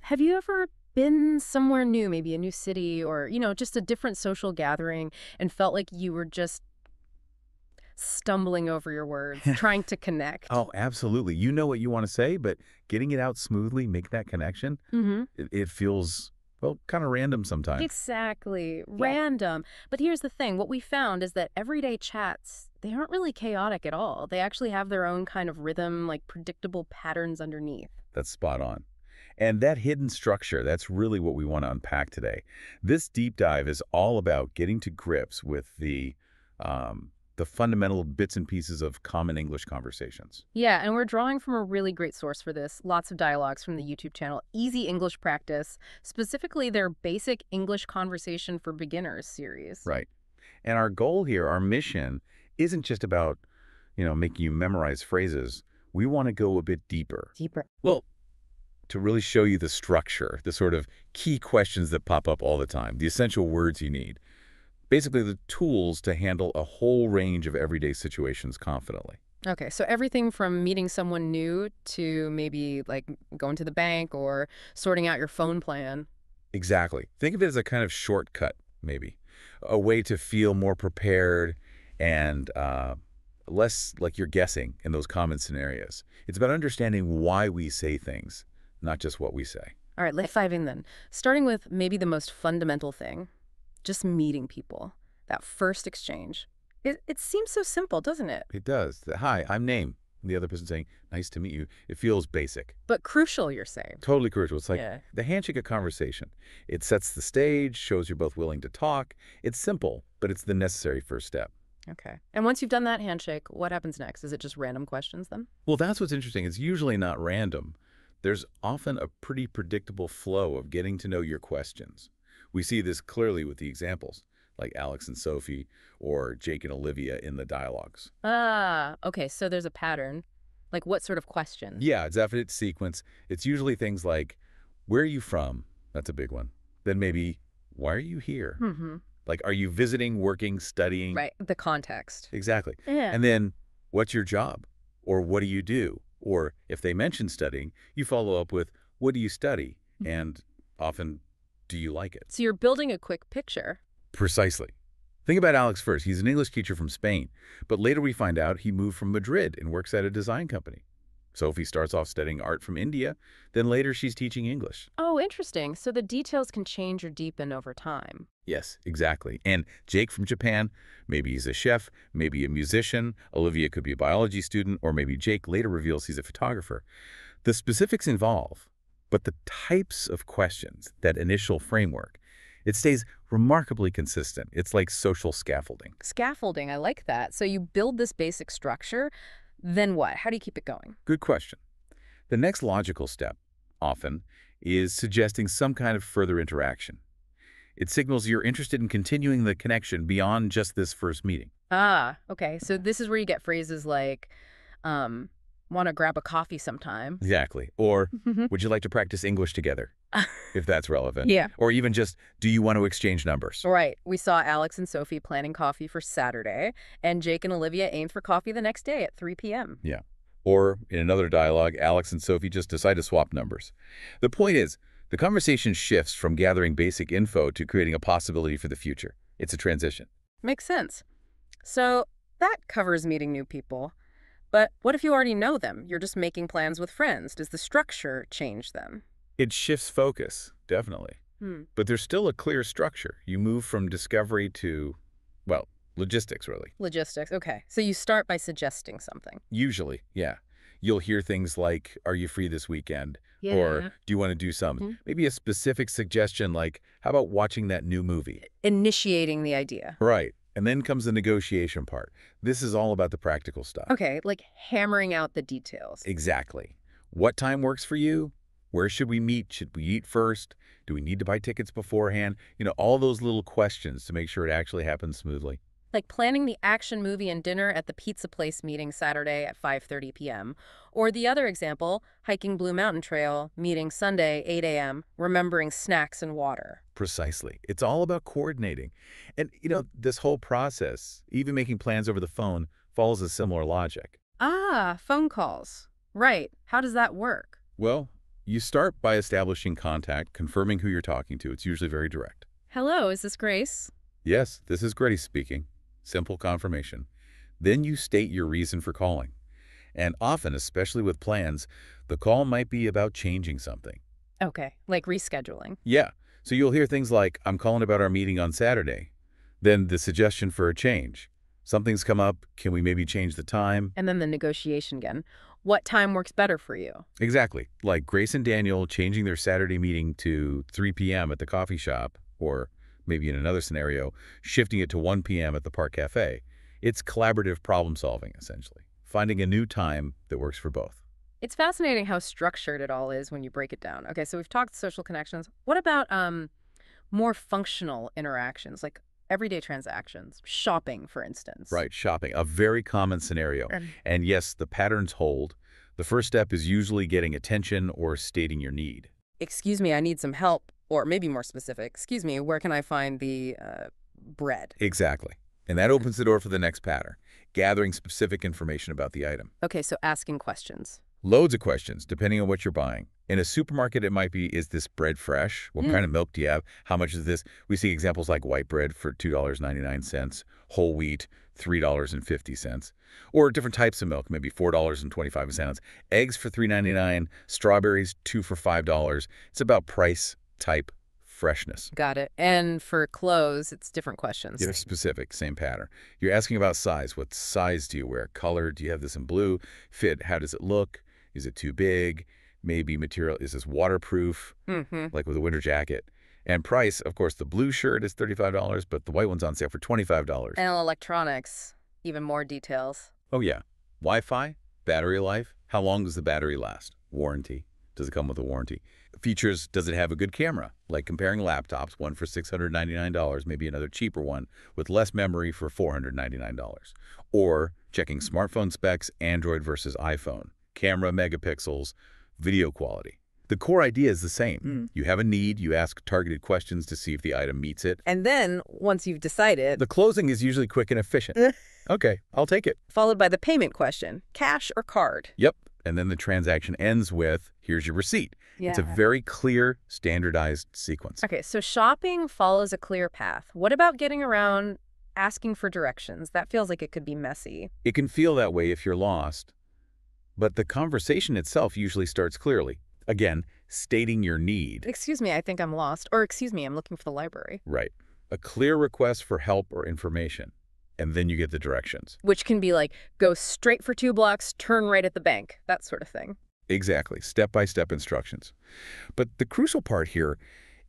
Have you ever been somewhere new, maybe a new city or, just a different social gathering and felt like you were just stumbling over your words, trying to connect? Oh, absolutely. You know what you want to say, but getting it out smoothly, make that connection, Mm-hmm. it feels, well, kind of random sometimes. Exactly. Yeah. Random. But here's the thing. What we found is that everyday chats, they aren't really chaotic at all. They actually have their own kind of rhythm, like predictable patterns underneath. That's spot on. And that hidden structure, that's really what we want to unpack today. This deep dive is all about getting to grips with the fundamental bits and pieces of common English conversations. Yeah, and we're drawing from a really great source for this. Lots of dialogues from the YouTube channel Easy English Practice, specifically their Basic English Conversation for Beginners series. Right. And our goal here, our mission, isn't just about, making you memorize phrases. We want to go a bit deeper. Deeper. Well, to really show you the structure, the sort of key questions that pop up all the time, the essential words you need. Basically, the tools to handle a whole range of everyday situations confidently. Okay, so everything from meeting someone new to maybe like going to the bank or sorting out your phone plan. Exactly. Think of it as a kind of shortcut, maybe. A way to feel more prepared and less like you're guessing in those common scenarios. It's about understanding why we say things, not just what we say. All right, let's dive in then. Starting with maybe the most fundamental thing, just meeting people. That first exchange. It seems so simple, doesn't it? It does. Hi, I'm Name. And the other person saying, nice to meet you. It feels basic. But crucial, you're saying. Totally crucial. It's like Yeah. the handshake of conversation. It sets the stage, shows you're both willing to talk. It's simple, but it's the necessary first step. Okay. And once you've done that handshake, what happens next? Is it just random questions then? Well, that's what's interesting. It's usually not random. There's often a pretty predictable flow of getting to know your questions. We see this clearly with the examples, like Alex and Sophie or Jake and Olivia in the dialogues. Ah, okay. So there's a pattern. Like what sort of question? Yeah, it's definite sequence. It's usually things like, where are you from? That's a big one. Then maybe, why are you here? Mm-hmm. Like, are you visiting, working, studying? Right. The context. Exactly. Yeah. And then, what's your job? Or what do you do? Or if they mention studying, you follow up with, what do you study? And often, do you like it? So you're building a quick picture. Precisely. Think about Alex first. He's an English teacher from Spain, but later we find out he moved from Madrid and works at a design company. Sophie starts off studying art from India, then later she's teaching English. Oh, interesting. So the details can change or deepen over time. Yes, exactly. And Jake from Japan, maybe he's a chef, maybe a musician. Olivia could be a biology student, or maybe Jake later reveals he's a photographer. The specifics involve, but the types of questions, that initial framework, it stays remarkably consistent. It's like social scaffolding. Scaffolding, I like that. So you build this basic structure, then what? How do you keep it going? Good question. The next logical step, often, is suggesting some kind of further interaction. It signals you're interested in continuing the connection beyond just this first meeting. Ah, okay. So this is where you get phrases like, um, want to grab a coffee sometime. Exactly. Or, would you like to practice English together, if that's relevant? Yeah. Or even just, do you want to exchange numbers? Right. We saw Alex and Sophie planning coffee for Saturday, and Jake and Olivia aimed for coffee the next day at 3 p.m. Yeah. Or, in another dialogue, Alex and Sophie just decide to swap numbers. The point is, the conversation shifts from gathering basic info to creating a possibility for the future. It's a transition. Makes sense. So that covers meeting new people. But what if you already know them? You're just making plans with friends. Does the structure change them? It shifts focus, definitely. Hmm. But there's still a clear structure. You move from discovery to, well, logistics, really. Logistics. Okay. So you start by suggesting something. Usually, yeah. You'll hear things like, are you free this weekend? Or do you want to do some? Maybe a specific suggestion like, how about watching that new movie? Initiating the idea. Right. And then comes the negotiation part. This is all about the practical stuff. Okay, like hammering out the details. Exactly. What time works for you? Where should we meet? Should we eat first? Do we need to buy tickets beforehand? All those little questions to make sure it actually happens smoothly. Like planning the action movie and dinner at the pizza place meeting Saturday at 5:30 p.m. Or the other example, hiking Blue Mountain Trail, meeting Sunday 8 a.m., remembering snacks and water. Precisely. It's all about coordinating. And, this whole process, even making plans over the phone, follows a similar logic. Ah, phone calls. Right. How does that work? Well, You start by establishing contact, confirming who you're talking to. It's usually very direct. Hello, is this Grace? Yes, this is Grace speaking. Simple confirmation. Then you state your reason for calling. And often, especially with plans, the call might be about changing something. Okay, like rescheduling. Yeah, so you'll hear things like, I'm calling about our meeting on Saturday. Then the suggestion for a change. Something's come up, can we maybe change the time? And then the negotiation again. What time works better for you? Exactly, like Grace and Daniel changing their Saturday meeting to 3 p.m. at the coffee shop, or maybe in another scenario, shifting it to 1 p.m. at the Park Cafe. It's collaborative problem solving, essentially, finding a new time that works for both. It's fascinating how structured it all is when you break it down. Okay, so we've talked social connections. What about more functional interactions, like everyday transactions, shopping, for instance? Right, shopping, a very common scenario. And And yes, the patterns hold. The first step is usually getting attention or stating your need. excuse me, I need some help, or maybe more specific, excuse me, where can I find the bread? Exactly. And that opens the door for the next pattern, gathering specific information about the item. Okay, so asking questions. Loads of questions, depending on what you're buying. In a supermarket, it might be, is this bread fresh? What kind of milk do you have? How much is this? We see examples like white bread for $2.99, whole wheat, $3.50. Or different types of milk, maybe $4.25. Eggs for $3.99, strawberries, 2 for $5. It's about price, type, freshness. Got it. And for clothes, it's different questions. They're specific, same pattern. You're asking about size. What size do you wear? Color, do you have this in blue? Fit, how does it look? Is it too big? Maybe material, is this waterproof? Like with a winter jacket. And price, of course, the blue shirt is $35, but the white one's on sale for $25. And electronics, even more details. Oh, yeah. Wi-Fi, battery life. How long does the battery last? Warranty. Does it come with a warranty? Features, does it have a good camera? Like comparing laptops, one for $699, maybe another cheaper one with less memory for $499. Or checking smartphone specs, Android versus iPhone, camera megapixels, video quality. The core idea is the same. You have a need, you ask targeted questions to see if the item meets it. And then, once you've decided, The closing is usually quick and efficient. Okay, I'll take it. followed by the payment question, cash or card? Yep. And then the transaction ends with, here's your receipt. Yeah. It's a very clear, standardized sequence. Okay, so shopping follows a clear path. What about getting around asking for directions? That feels like it could be messy. It can feel that way if you're lost, but the conversation itself usually starts clearly. Again, stating your need. Excuse me, I think I'm lost. Or excuse me, I'm looking for the library. Right. A clear request for help or information. And then you get the directions. Which can be like, go straight for 2 blocks, turn right at the bank, that sort of thing. Exactly. Step-by-step instructions. But the crucial part here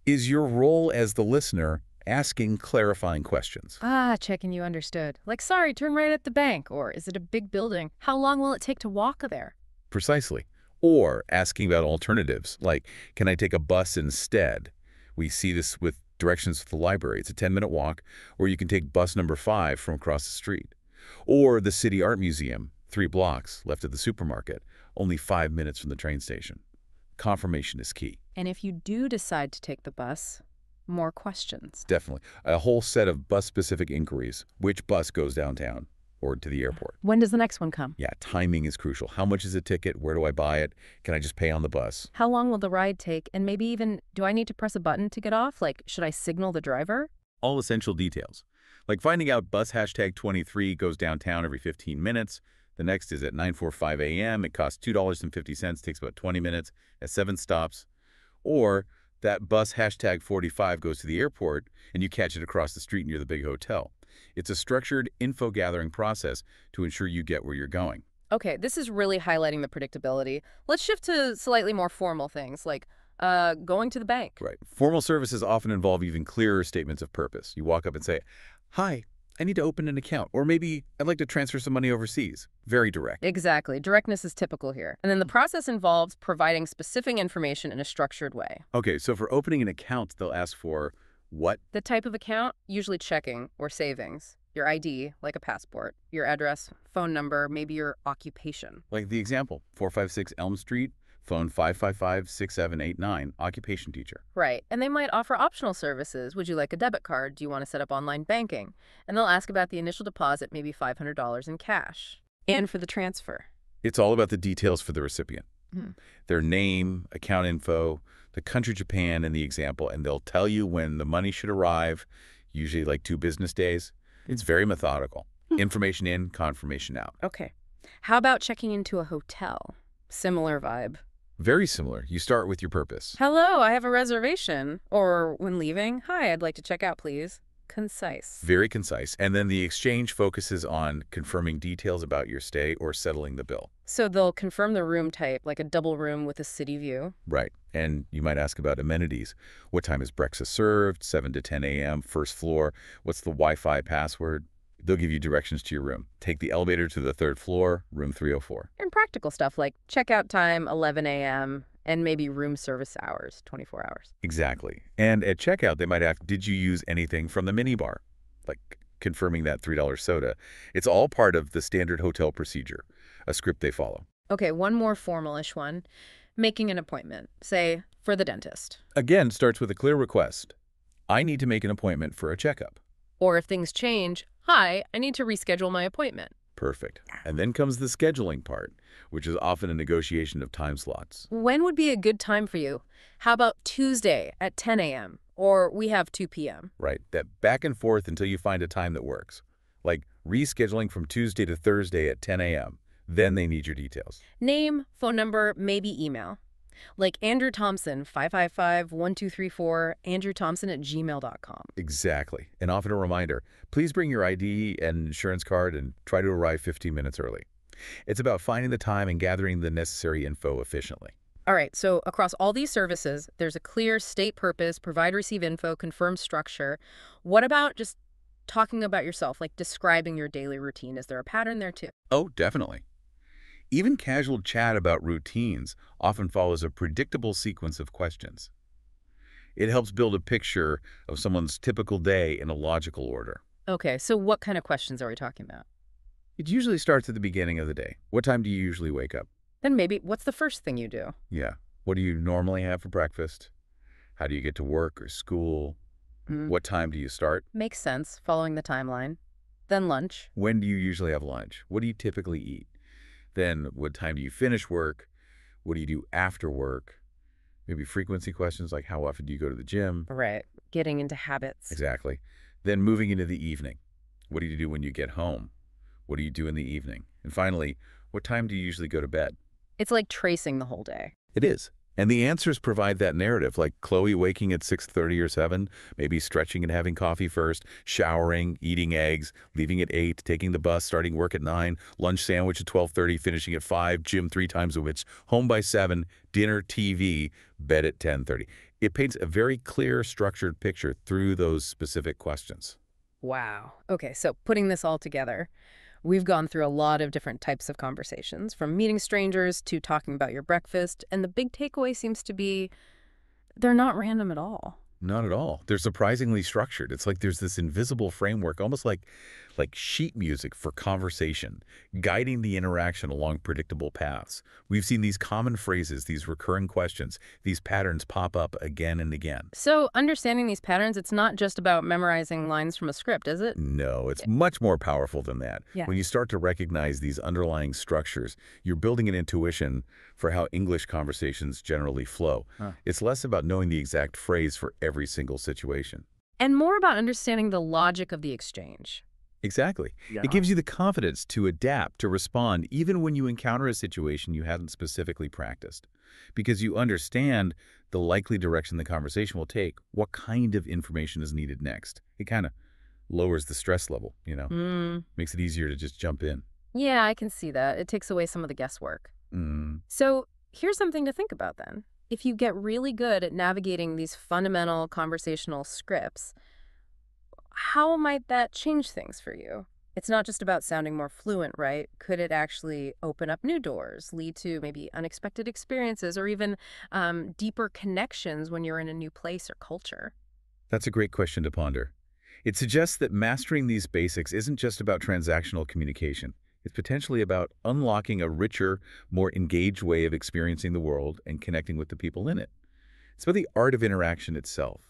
is your role as the listener asking clarifying questions. Ah, checking you understood. Like, sorry, turn right at the bank. Or is it a big building? How long will it take to walk there? Precisely. Or asking about alternatives, like, can I take a bus instead? We see this with directions to the library. It's a 10-minute walk, or you can take bus number 5 from across the street. Or the City Art Museum, 3 blocks left of the supermarket, only 5 minutes from the train station. Confirmation is key. And if you do decide to take the bus, more questions. Definitely. A whole set of bus-specific inquiries. Which bus goes downtown or to the airport? When does the next one come? Yeah, timing is crucial. How much is a ticket? Where do I buy it? Can I just pay on the bus? How long will the ride take? And maybe even, do I need to press a button to get off? Like, should I signal the driver? All essential details. Like finding out bus hashtag 23 goes downtown every 15 minutes. The next is at 9:45 a.m. It costs $2.50, takes about 20 minutes at 7 stops. Or that bus hashtag 45 goes to the airport and you catch it across the street near the big hotel. It's a structured info-gathering process to ensure you get where you're going. Okay, this is really highlighting the predictability. Let's shift to slightly more formal things, like going to the bank. Right. Formal services often involve even clearer statements of purpose. You walk up and say, hi, I need to open an account. Or maybe I'd like to transfer some money overseas. Very direct. Exactly. Directness is typical here. And then the process involves providing specific information in a structured way. Okay, so for opening an account, they'll ask for what? The type of account, usually checking or savings. Your ID, like a passport. Your address, phone number, maybe your occupation. Like the example, 456 Elm Street, phone 555-6789, occupation teacher. Right. And they might offer optional services. Would you like a debit card? Do you want to set up online banking? And they'll ask about the initial deposit, maybe $500 in cash. And for the transfer. It's all about the details for the recipient. Hmm. Their name, account info, the country Japan in the example, and they'll tell you when the money should arrive, usually like 2 business days. It's very methodical. Information in, confirmation out. Okay. How about checking into a hotel? Similar vibe. Very similar. You start with your purpose. Hello, I have a reservation. Or when leaving, hi, I'd like to check out, please. Concise. Very concise. And then the exchange focuses on confirming details about your stay or settling the bill. So they'll confirm the room type, like a double room with a city view. Right. And you might ask about amenities. What time is breakfast served? 7 to 10 a.m., first floor. What's the Wi-Fi password? They'll give you directions to your room. Take the elevator to the 3rd floor, room 304. And practical stuff like checkout time, 11 a.m., and maybe room service hours, 24 hours. Exactly. And at checkout, they might ask, did you use anything from the minibar? Like confirming that $3 soda. It's all part of the standard hotel procedure, a script they follow. Okay, one more formalish one. Making an appointment, say, for the dentist. Again, starts with a clear request. I need to make an appointment for a checkup. Or if things change, hi, I need to reschedule my appointment. Perfect. And then comes the scheduling part, which is often a negotiation of time slots. When would be a good time for you? How about Tuesday at 10 a.m.? Or we have 2 p.m. Right. That back and forth until you find a time that works. Like rescheduling from Tuesday to Thursday at 10 a.m. Then they need your details. Name, phone number, maybe email. Like Andrew Thompson, 555-1234, andrewthompson@gmail.com. Exactly. And often a reminder, please bring your ID and insurance card and try to arrive 15 minutes early. It's about finding the time and gathering the necessary info efficiently. All right, so across all these services, there's a clear state purpose, provide, receive info, confirm structure. What about just talking about yourself, like describing your daily routine? Is there a pattern there too? Oh, definitely. Even casual chat about routines often follows a predictable sequence of questions. It helps build a picture of someone's typical day in a logical order. Okay, so what kind of questions are we talking about? It usually starts at the beginning of the day. What time do you usually wake up? Then maybe, what's the first thing you do? Yeah. What do you normally have for breakfast? How do you get to work or school? What time do you start? Makes sense, following the timeline. Then lunch. When do you usually have lunch? What do you typically eat? Then what time do you finish work? What do you do after work? Maybe frequency questions like how often do you go to the gym? Right, getting into habits. Exactly. Then moving into the evening. What do you do when you get home? What do you do in the evening? And finally, what time do you usually go to bed? It's like tracing the whole day. It is. And the answers provide that narrative, like Chloe waking at 6:30 or 7, maybe stretching and having coffee first, showering, eating eggs, leaving at 8, taking the bus, starting work at 9, lunch sandwich at 12:30, finishing at 5, gym 3 times a week, home by 7, dinner, TV, bed at 10:30. It paints a very clear, structured picture through those specific questions. Wow. Okay, so putting this all together, we've gone through a lot of different types of conversations, from meeting strangers to talking about your breakfast, and the big takeaway seems to be they're not random at all. Not at all. They're surprisingly structured. It's like there's this invisible framework, almost like sheet music for conversation, guiding the interaction along predictable paths. We've seen these common phrases, these recurring questions, these patterns pop up again and again. So understanding these patterns, it's not just about memorizing lines from a script, is it? No, it's much more powerful than that. Yeah. When you start to recognize these underlying structures, you're building an intuition for how English conversations generally flow. It's less about knowing the exact phrase for every single situation. And more about understanding the logic of the exchange. Exactly. Yeah. It gives you the confidence to adapt, to respond, even when you encounter a situation you hadn't specifically practiced. Because you understand the likely direction the conversation will take, what kind of information is needed next. It kind of lowers the stress level, Makes it easier to just jump in. Yeah, I can see that. It takes away some of the guesswork. So here's something to think about then. If you get really good at navigating these fundamental conversational scripts, how might that change things for you? It's not just about sounding more fluent, right? Could it actually open up new doors, lead to maybe unexpected experiences, or even deeper connections when you're in a new place or culture? That's a great question to ponder. It suggests that mastering these basics isn't just about transactional communication. It's potentially about unlocking a richer, more engaged way of experiencing the world and connecting with the people in it. It's about the art of interaction itself,